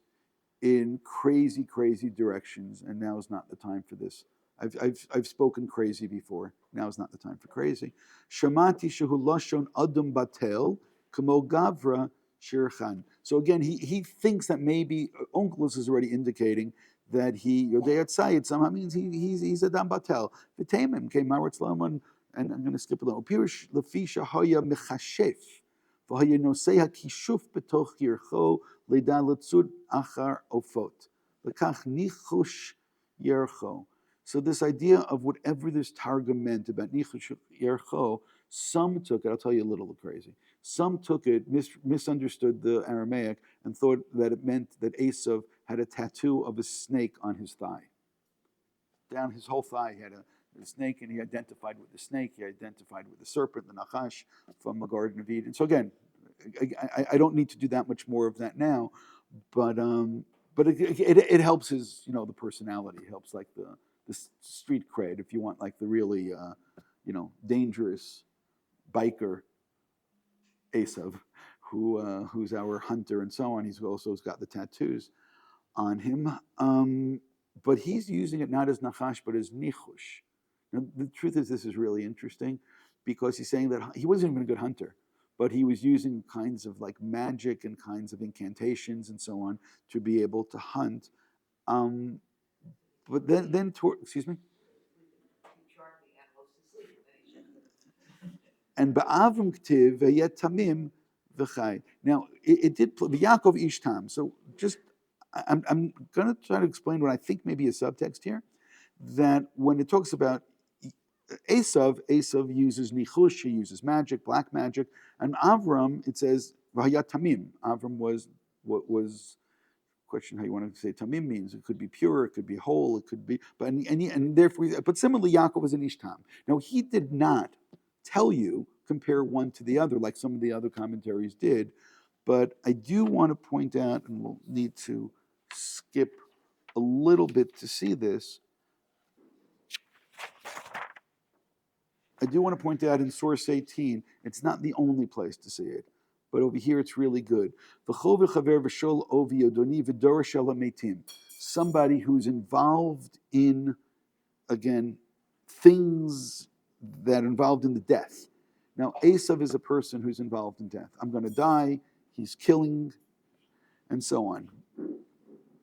in crazy, crazy directions, and now is not the time for this. I've spoken crazy before. Now is not the time for crazy. Shamati shehu lashon adam batel kamo gavra shirchan. So again, he thinks that maybe Onkelos is already indicating that he Yodei Tzayid somehow means he's adam batel. V'teimim came Maritz Laman, and I'm going to skip a little. Pirush lefisha haya mechashef v'haya nosei hakishuf betoch yircho leida letzud achar ofot lekach nichush yercho. So this idea of whatever this targum meant about nichush yercho, some took it. I'll tell you a little crazy. Some took it, misunderstood the Aramaic, and thought that it meant that Esav had a tattoo of a snake on his thigh. Down his whole thigh, he had a snake, and he identified with the snake. He identified with the serpent, the Nachash, from the Garden of Eden. So again, I don't need to do that much more of that now, but it helps his, the personality. It helps like the street cred, if you want like the really, dangerous biker Esav, who's our hunter and so on. He's also got the tattoos on him. But he's using it not as Nachash, but as Nichush. Now, the truth is, this is really interesting because he's saying that he wasn't even a good hunter, but he was using kinds of like magic and kinds of incantations and so on to be able to hunt. But then, excuse me? And ba'avim ktiv v'yet tamim v'chai. Now, it did, v'Yaakov ish tam. So just, I'm going to try to explain what I think may be a subtext here, that when it talks about Esav uses nichush, he uses magic, black magic, and Avram, it says, v'hayat tamim. Avram was, what was, question how you want to say tamim means. It could be pure, it could be whole, it could be, and therefore, but similarly, Yaakov was an ishtam. Now, he did not tell you, compare one to the other, like some of the other commentaries did, but I do want to point out, and we'll need to skip a little bit to see this. I do want to point out in source 18, it's not the only place to see it, but over here it's really good. Somebody who's involved in, again, things that are involved in the death. Now, Esav is a person who's involved in death. I'm going to die, he's killing, and so on.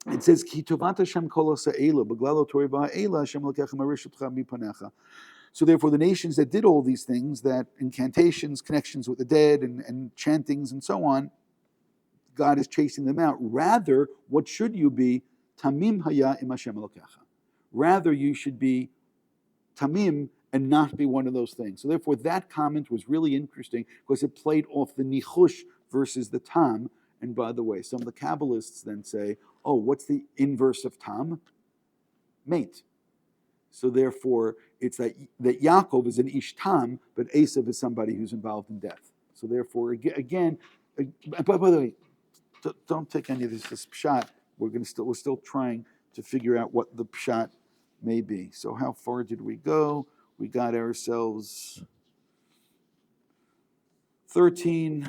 It says, Ki tovat Hashem kol ha'sa'ela, b'glal ha'torah ha'ela, Hashem lokechem harishutcha mipanecha. So therefore, the nations that did all these things, that incantations, connections with the dead, and chantings and so on, God is chasing them out. Rather, what should you be? Tamim haya im Hashem elokecha. Rather, you should be tamim and not be one of those things. So therefore, that comment was really interesting because it played off the nichush versus the tam. And by the way, some of the Kabbalists then say, oh, what's the inverse of tam? Mate. So therefore, it's that Yaakov is an ish tam, but Esav is somebody who's involved in death. So therefore, again, by the way, don't take any of this as pshat. We're still trying to figure out what the pshat may be. So how far did we go? We got ourselves 13,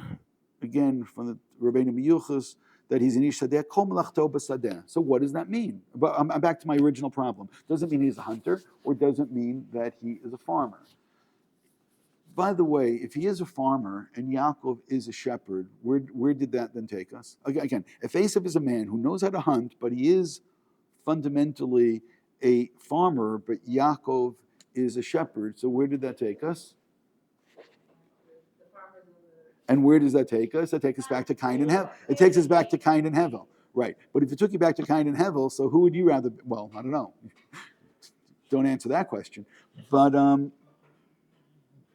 again, from the Rabbeinu Miyuchas, that he's an ish sadeh, kol melachto b'sadeh. So what does that mean? But I'm back to my original problem. Doesn't mean he's a hunter, or doesn't mean that he is a farmer. By the way, if he is a farmer and Yaakov is a shepherd, where did that then take us? Again, if Esav is a man who knows how to hunt, but he is fundamentally a farmer, but Yaakov is a shepherd, so where did that take us? And where does that take us? That takes us back to Kahn and Hevel. It takes us back to Kahn and Hevel. Right. But if it took you back to Kahn and Hevel, so who would you rather, well, I don't know. Don't answer that question. But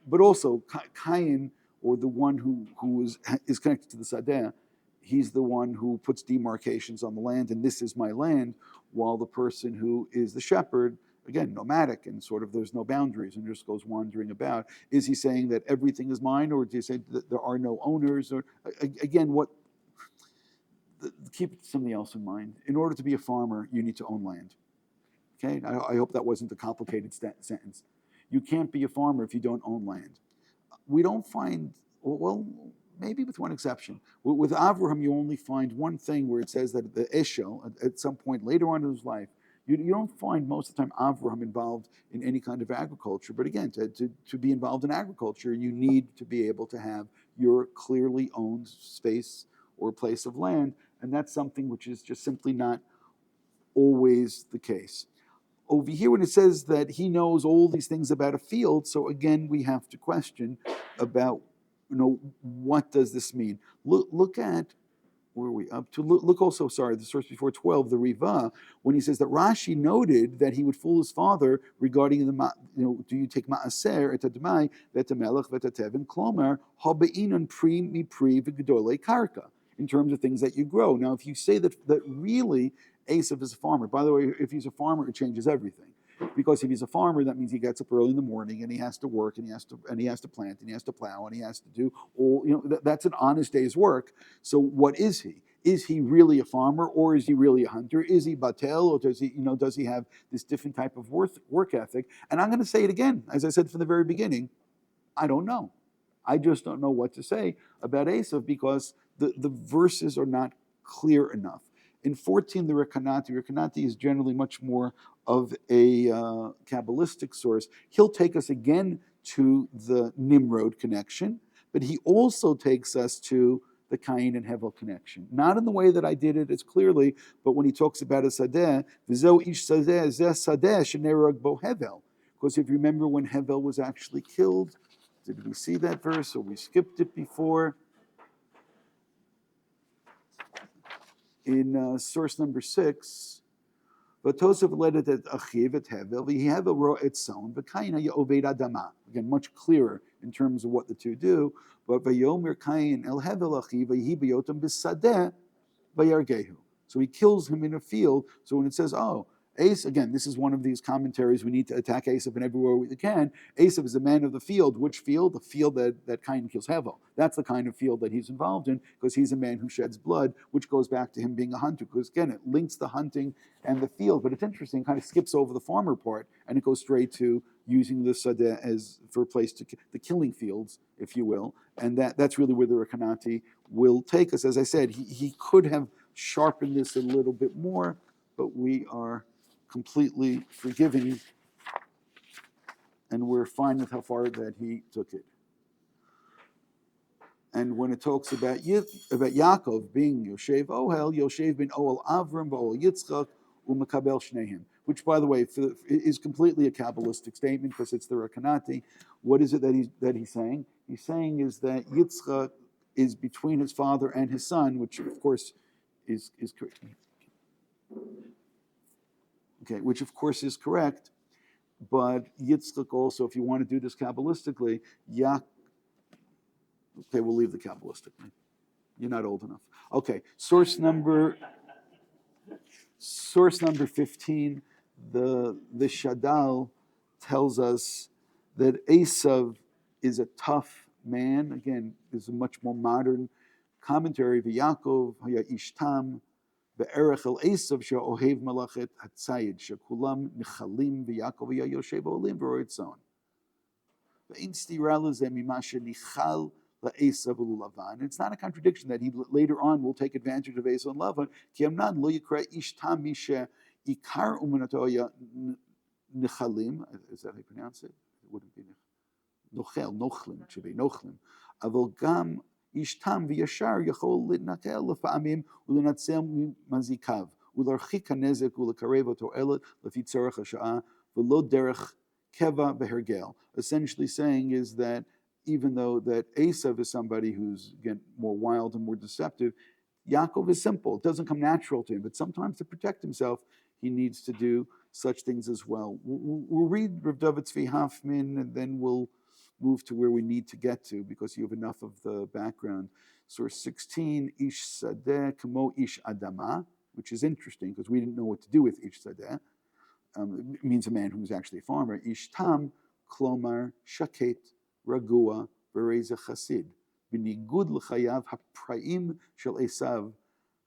but also Cain, or the one who is connected to the Sadeh, he's the one who puts demarcations on the land, and this is my land, while the person who is the shepherd, again, nomadic, and sort of there's no boundaries and just goes wandering about. Is he saying that everything is mine, or do you say that there are no owners? Or again, keep something else in mind. In order to be a farmer, you need to own land. Okay, I hope that wasn't a complicated sentence. You can't be a farmer if you don't own land. We don't find, well, maybe with one exception. With Avraham, you only find one thing where it says that the Eshel, at some point later on in his life, you don't find most of the time Avraham involved in any kind of agriculture. But again, to be involved in agriculture, you need to be able to have your clearly owned space or place of land. And that's something which is just simply not always the case. Over here, when it says that he knows all these things about a field, so again, we have to question about, what does this mean? Look at, where are we up to? Look also, the source before 12, the Riva, when he says that Rashi noted that he would fool his father regarding the, do you take ma'aser et admai v'etamelech v'etateven klomer habe'inon pri mi pri v'gedolei karka, in terms of things that you grow. Now, if you say that really Esav is a farmer. By the way, if he's a farmer, it changes everything. Because if he's a farmer, that means he gets up early in the morning and he has to work and he has to plant and he has to plow and he has to do all, that's an honest day's work. So what is he? Is he really a farmer, or is he really a hunter? Is he batel, or does he have this different type of work ethic? And I'm going to say it again, as I said from the very beginning, I don't know. I just don't know what to say about Esav, because the verses are not clear enough. In 14, the Rekanati is generally much more of a Kabbalistic source. He'll take us again to the Nimrod connection, but he also takes us to the Cain and Hevel connection. Not in the way that I did it as clearly, but when he talks about a Sadeh, V'zo ish Sadeh, zeh Sadeh shenerag bo Hevel. Because if you remember when Hevel was actually killed, did we see that verse, or we skipped it before? In source number 6, V'tosef ledet et achiv et Hevel, v'Hevel ro et son, v'Cain haya oved adama. Again, much clearer in terms of what the two do. But v'yomer Cain el Hevel achiv, v'hi b'yotam b'sadeh, v'yargehu. So he kills him in a field. So when it says, Esav, again, this is one of these commentaries, we need to attack Esav in everywhere we can. Esav is a man of the field. Which field? The field that Cain kills Hevel. That's the kind of field that he's involved in, because he's a man who sheds blood, which goes back to him being a hunter. Because again, it links the hunting and the field. But it's interesting, it kind of skips over the farmer part, and it goes straight to using the Sadeh as for a place to the killing fields, if you will. And that's really where the Rekanati will take us. As I said, he could have sharpened this a little bit more, but we are completely forgiving, and we're fine with how far that he took it. And when it talks about Yaakov being Yoshev Ohel, Yoshev ben Ohel Avram Ohel Yitzchak u'mekabel shneihim, which, by the way, is completely a Kabbalistic statement, because it's the Rekanati. What is it that he's saying? He's saying is that Yitzchak is between his father and his son, which of course is correct. Okay, which of course is correct, but Yitzchak also, if you want to do this Kabbalistically, okay, we'll leave the Kabbalistically. You're not old enough. Okay, source number 15, the Shadal tells us that Esav is a tough man. Again, this is a much more modern commentary. V'Yakov haya ishtam be'erech el Esav she'ohev malachet hatzayid shekulam nichalim v'Yakov haya yoshev olim v'roy tzon. Ve'in stira lezeh mima shenichal la'Esav u'Lavan. It's not a contradiction that he later on will take advantage of Esav and Lavan. Ki amnan lo yikra ishtam mi she'ikar u'minato haya nichalim. Is that how you pronounce it? It wouldn't be nochlim. It should be nochlim. Aval gam ishtam v'yashar yachol litnatel lefa'amim u'lenatzel mazikav u'larchik hanezek u'lekarev to'elet lefi tzorach hasha'ah v'lo derech keva v'hergel. Essentially saying is that even though that Esav is somebody who's, again, more wild and more deceptive, Yaakov is simple. It doesn't come natural to him. But sometimes to protect himself, he needs to do such things as well. We'll read Rav David Tzvi Hoffman, and then we'll move to where we need to get to because you have enough of the background. Source 16, Ish Sadeh Kamo Ish Adama, which is interesting because we didn't know what to do with Ish Sadeh. It means a man who's actually a farmer. Ish Tam, Klomar, Shaket, Ragua, Bereza Chasid. B'nigud l'chayav hapraim shel Esav,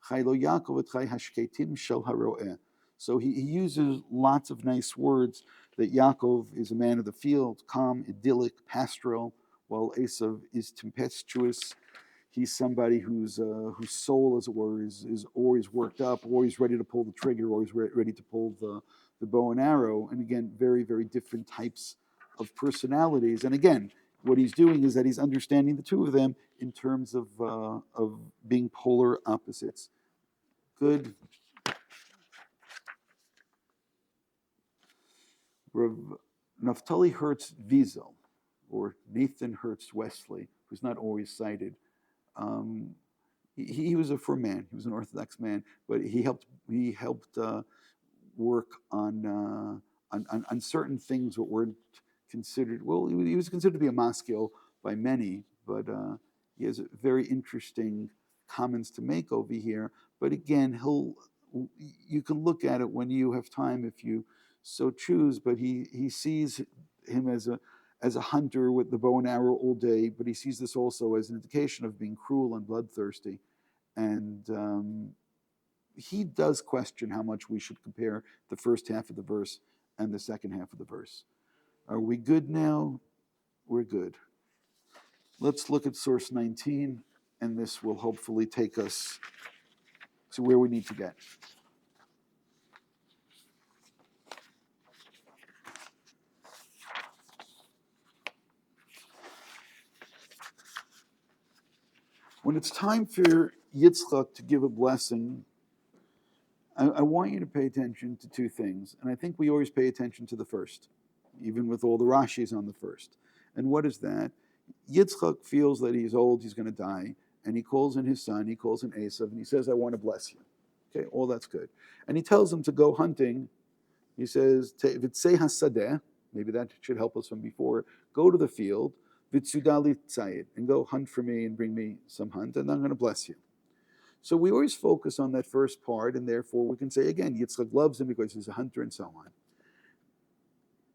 Chaylo Yaakov et Chay hashketim shel haroeh. So he uses lots of nice words that Yaakov is a man of the field, calm, idyllic, pastoral, while Esav is tempestuous. He's somebody whose soul, as it were, is always worked up, always ready to pull the trigger, always ready to pull the bow and arrow. And again, very, very different types of personalities. And again, what he's doing is that he's understanding the two of them in terms of being polar opposites. Good. Rav Naftali Hertz Wiesel, or Nathan Hertz Wesley, who's not always cited. He was a firm man. He was an Orthodox man, but he helped work on certain things that weren't considered. Well, he was considered to be a maskil by many, but he has very interesting comments to make over here. But again, you can look at it when you have time if you so choose. But he sees him as a hunter with the bow and arrow all day, but he sees this also as an indication of being cruel and bloodthirsty. And he does question how much we should compare the first half of the verse and the second half of the verse. Are we good now? We're good. Let's look at source 19, and this will hopefully take us to where we need to get. When it's time for Yitzchak to give a blessing, I want you to pay attention to two things. And I think we always pay attention to the first, even with all the Rashis on the first. And what is that? Yitzchak feels that he's old, he's going to die, and he calls in his son, he calls in Esav, and he says, I want to bless you. Okay, all that's good. And he tells him to go hunting. He says, V'tzei hasadeh, maybe that should help us from before, go to the field, V'tzudali tzayid, and go hunt for me and bring me some hunt, and I'm going to bless you. So we always focus on that first part, and therefore we can say, again, Yitzchak loves him because he's a hunter and so on.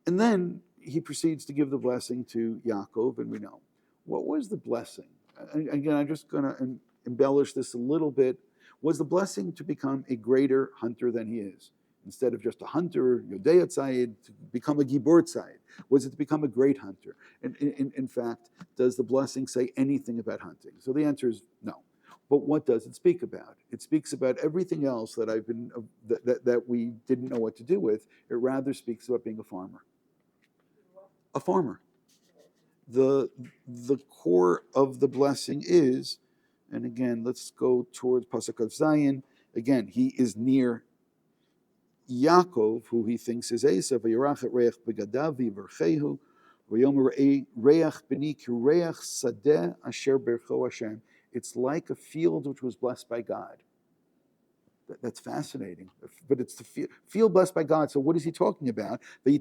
And then he proceeds to give the blessing to Yaakov, and we know. What was the blessing? And again, I'm just going to embellish this a little bit. Was the blessing to become a greater hunter than he is? Instead of just a hunter, Yodei Tzayid, to become a Gibor Tzayid? Was it to become a great hunter? And in fact, does the blessing say anything about hunting? So the answer is no. But what does it speak about? It speaks about everything else that that we didn't know what to do with. It rather speaks about being a farmer. A farmer. The core of the blessing is, and again, let's go towards Pasuk of Zion. Again, he is near Yaakov, who he thinks is Esav. V'yirach reach begadav v'yivrechehu, v'yomer reach b'ni kireach sadeh asher bercho Hashem. It's like a field which was blessed by God. That's fascinating. But it's the field blessed by God. So what is he talking about? He's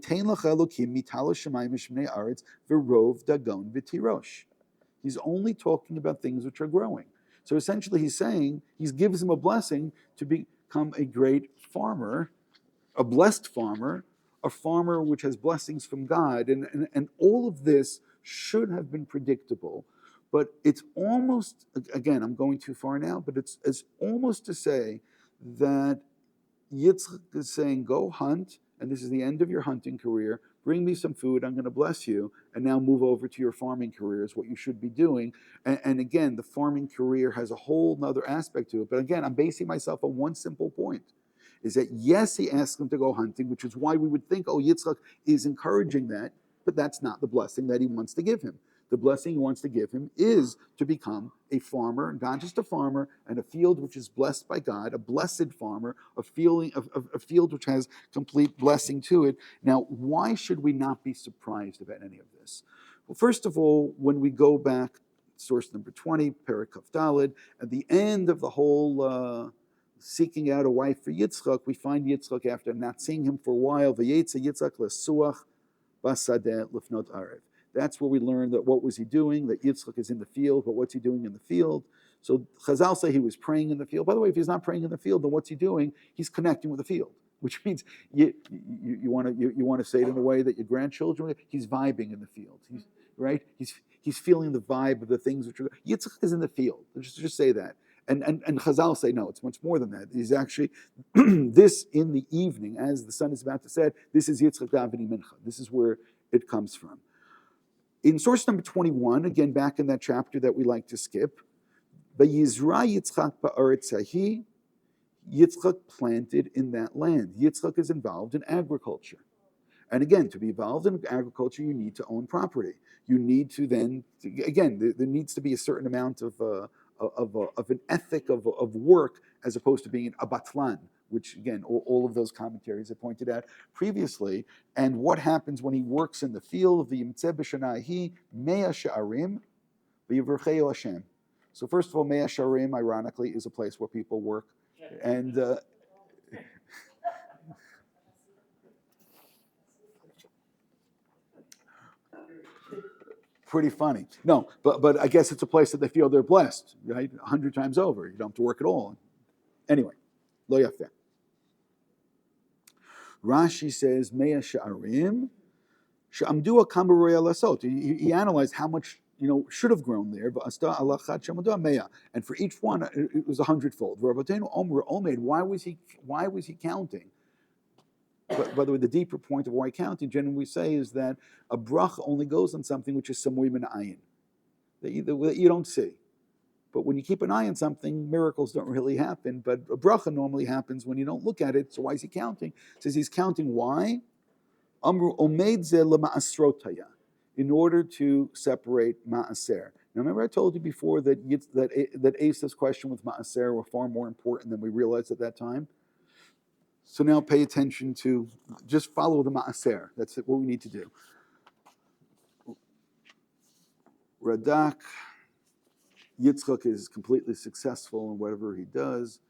only talking about things which are growing. So essentially he's saying, he gives him a blessing to become a great farmer, a blessed farmer, a farmer which has blessings from God. And all of this should have been predictable. But it's almost, again, I'm going too far now, but it's almost to say that Yitzchak is saying, go hunt, and this is the end of your hunting career. Bring me some food, I'm going to bless you, and now move over to your farming career is what you should be doing. And again, the farming career has a whole other aspect to it. But again, I'm basing myself on one simple point, is that yes, he asked him to go hunting, which is why we would think, oh, Yitzchak is encouraging that, but that's not the blessing that he wants to give him. The blessing he wants to give him is to become a farmer, not just a farmer, and a field which is blessed by God, a blessed farmer, a field which has complete blessing to it. Now, why should we not be surprised about any of this? Well, first of all, when we go back, source number 20, Perek Kaf Daled, at the end of the whole seeking out a wife for Yitzchak, we find Yitzchak after not seeing him for a while, V'yetze Yitzchak lesuach basadeh lifnot arev. That's where we learn that what was he doing, that Yitzchak is in the field, but what's he doing in the field? So Chazal say he was praying in the field. By the way, if he's not praying in the field, then what's he doing? He's connecting with the field, which means you want to say it in a way that your grandchildren, he's vibing in the field. Right? He's feeling the vibe of the things which are, Yitzchak is in the field. Just say that. And Chazal say, no, it's much more than that. He's actually, this in the evening, as the sun is about to set, this is Yitzchak davening mincha. This is where it comes from. In source number 21, again, back in that chapter that we like to skip, Vayizra Yitzchak ba'aretz hahi, Yitzchak planted in that land. Yitzchak is involved in agriculture. And again, to be involved in agriculture, you need to own property. You need to then, again, there needs to be a certain amount of an ethic of work as opposed to being a batlan, which again, all of those commentaries have pointed out previously. And what happens when he works in the field? V'yimtzeh b'shanahi mea sha'arim v'yivrcheu Hashem. So first of all, mea sha'arim, ironically, is a place where people work. And pretty funny. No, but I guess it's a place that they feel they're blessed, right? 100 times over. You don't have to work at all. Anyway, lo yafeh. Rashi says, Mea sha'arim, sha'amdu akam b'roya lasot. He analyzed how much, should have grown there, v'asta alachat sh'amadu mea. And for each one, it was 100-fold. Rabbeinu Omer Omed, why was he counting? But by the way, the deeper point of why counting, generally we say, is that a bracha only goes on something which is samui min ayin, that you don't see. But when you keep an eye on something, miracles don't really happen. But a bracha normally happens when you don't look at it. So why is he counting? He says he's counting why? Amru omed ze lema'asrotaya, in order to separate ma'aser. Now remember I told you before that Esav's question with ma'aser were far more important than we realized at that time? So now pay attention to, just follow the ma'aser. That's what we need to do. Radak, Yitzchak is completely successful in whatever he does.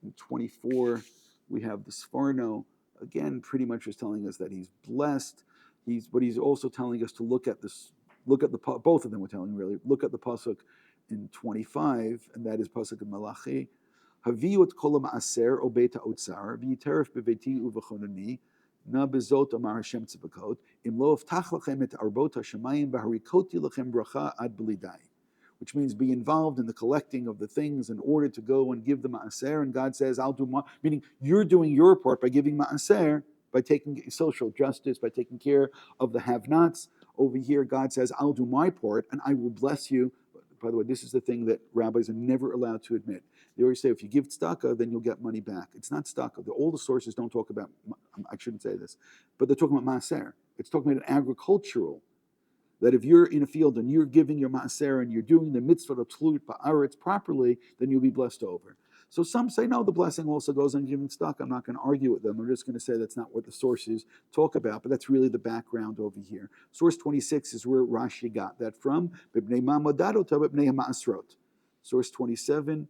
In 24, we have the Sforno, again, pretty much is telling us that he's blessed. But he's also telling us to look at both of them we're telling really, look at the pasuk in 25, and that is pasuk in Malachi. Haviu et kol ha'ma'aser o beit ha'otzar, v'yiteref beveiti uv'chonani, na bezot amar Hashem tzivakot, im lo avtach lachem et arbot hashamayim v'harikoti lachem bracha ad b'lidai. Which means be involved in the collecting of the things in order to go and give the ma'aser. And God says, I'll do more, meaning you're doing your part by giving ma'aser, by taking social justice, by taking care of the have-nots. Over here, God says, I'll do my part and I will bless you. By the way, this is the thing that rabbis are never allowed to admit. They always say, if you give tzedakah, then you'll get money back. It's not tzedakah. All the sources don't talk about, I shouldn't say this, but they're talking about maaser. It's talking about an agricultural, that if you're in a field and you're giving your maaser and you're doing the mitzvah of tlut ba'aretz properly, then you'll be blessed over. So some say, no, the blessing also goes on giving tzedakah. I'm not going to argue with them. I'm just going to say that's not what the sources talk about, but that's really the background over here. Source 26 is where Rashi got that from. Source 27,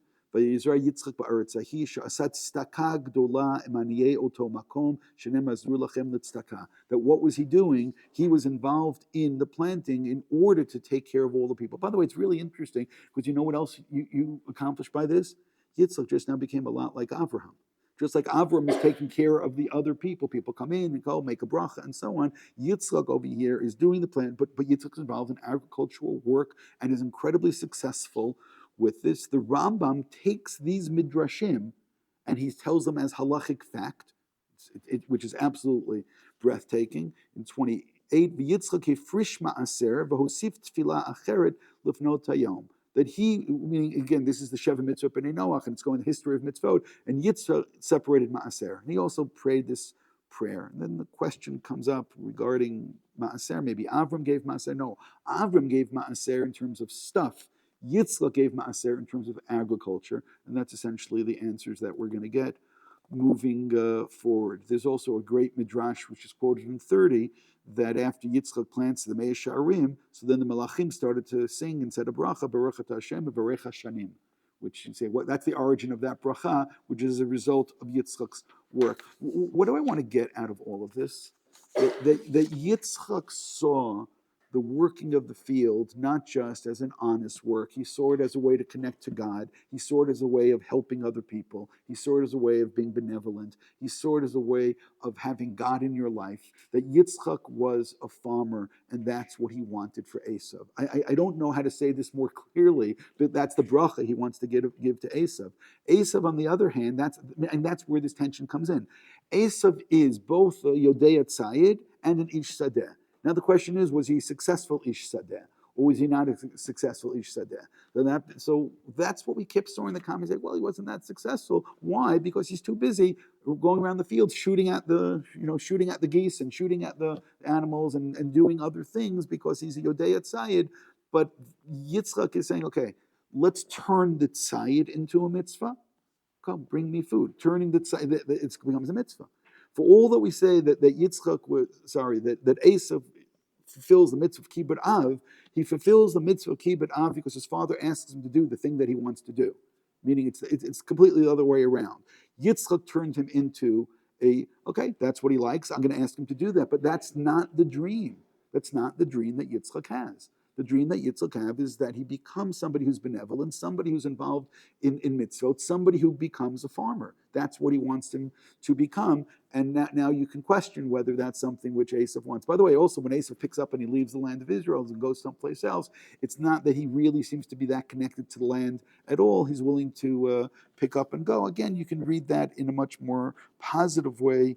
that what was he doing? He was involved in the planting in order to take care of all the people. By the way, it's really interesting because you know what else you accomplished by this? Yitzchak just now became a lot like Avraham. Just like Avram is taking care of the other people. People come in and go, make a bracha, and so on. Yitzchak over here is doing the plant, but Yitzchak is involved in agricultural work and is incredibly successful with this. The Rambam takes these midrashim and he tells them as halachic fact, which is absolutely breathtaking. In 28, V'yitzchak hifrish ma'aser v'hosif tefillah acheret lifnot hayom. That he, meaning again, this is the Sheva Mitzvah B'nai Noach, and it's going the history of mitzvot, and Yitzchak separated Ma'aser. And he also prayed this prayer. And then the question comes up regarding Ma'aser. Maybe Avram gave Ma'aser. No, Avram gave Ma'aser in terms of stuff. Yitzchak gave Ma'aser in terms of agriculture. And that's essentially the answers that we're going to get moving forward. There's also a great midrash, which is quoted in 30, that after Yitzchak plants the Mei Sha'arim, so then the Malachim started to sing and said a bracha, Baruch Ata Hashem, Baruch Hashanim, which you say, that's the origin of that bracha, which is a result of Yitzchak's work. What do I want to get out of all of this? That Yitzchak saw the working of the field, not just as an honest work. He saw it as a way to connect to God. He saw it as a way of helping other people. He saw it as a way of being benevolent. He saw it as a way of having God in your life. That Yitzchak was a farmer, and that's what he wanted for Esav. I don't know how to say this more clearly, but that's the bracha he wants to give to Esav. Esav, on the other hand, that's where this tension comes in. Esav is both a Yodei Tzayid and an Ish Sadeh. Now the question is, was he a successful Ish Sadeh? Or was he not a successful Ish Sadeh? So that's what we kept storing in the comments. Well, he wasn't that successful. Why? Because he's too busy going around the field shooting at the geese and shooting at the animals and doing other things because he's a Yodei Tzayid. But Yitzchak is saying, okay, let's turn the tzayid into a mitzvah. Come, bring me food. Turning the tzayid, it becomes a mitzvah. For all that we say that that Esav fulfills the mitzvah of kibbut av, he fulfills the mitzvah of kibbut av because his father asks him to do the thing that he wants to do. Meaning it's completely the other way around. Yitzchak turned him into okay, that's what he likes. I'm going to ask him to do that. But that's not the dream. That's not the dream that Yitzchak has. The dream that Yitzchak has is that he becomes somebody who's benevolent, somebody who's involved in mitzvot, somebody who becomes a farmer. That's what he wants him to become. And now you can question whether that's something which Esav wants. By the way, also when Esav picks up and he leaves the land of Israel and goes someplace else, it's not that he really seems to be that connected to the land at all. He's willing to pick up and go. Again, you can read that in a much more positive way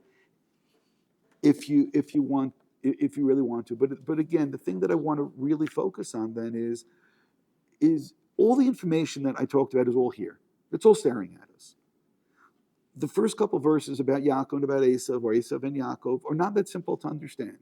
if you really want to. But again, the thing that I want to really focus on then is all the information that I talked about is all here. It's all staring at us. The first couple verses about Yaakov and about Esav, or Esav and Yaakov, are not that simple to understand.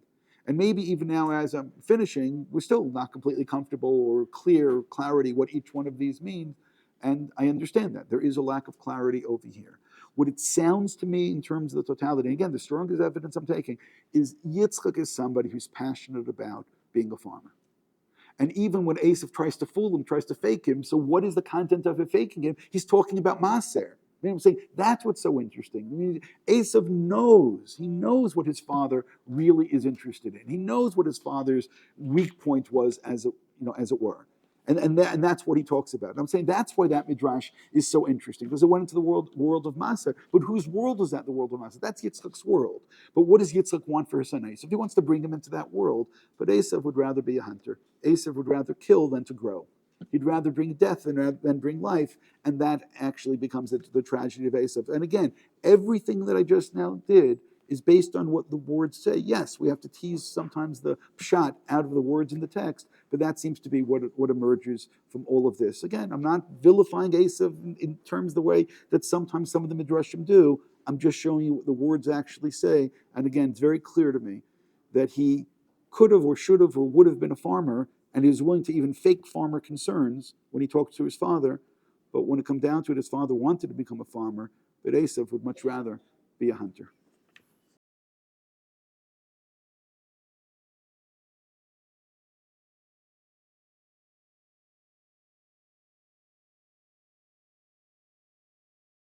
And maybe even now as I'm finishing, we're still not completely comfortable or clarity what each one of these means. And I understand that. There is a lack of clarity over here. What it sounds to me in terms of the totality, and again, the strongest evidence I'm taking, is Yitzchak is somebody who's passionate about being a farmer. And even when Esav tries to fool him, tries to fake him, so what is the content of it faking him? He's talking about Maser. I'm saying that's what's so interesting. I mean, Esav knows what his father really is interested in. He knows what his father's weak point was, as it were. And that's what he talks about. And I'm saying that's why that midrash is so interesting, because it went into the world of Maser. But whose world was that? The world of Maser. That's Yitzchak's world. But what does Yitzchak want for his son Esav? He wants to bring him into that world. But Esav would rather be a hunter. Esav would rather kill than to grow. He'd rather bring death than bring life, and that actually becomes the tragedy of Esav. And again, everything that I just now did is based on what the words say. Yes, we have to tease sometimes the pshat out of the words in the text, but that seems to be what emerges from all of this. Again, I'm not vilifying Esav in terms of the way that sometimes some of the midrashim do. I'm just showing you what the words actually say. And again, it's very clear to me that he could have or should have or would have been a farmer, and he was willing to even fake farmer concerns when he talked to his father. But when it comes down to it, his father wanted to become a farmer, but Esav would much rather be a hunter.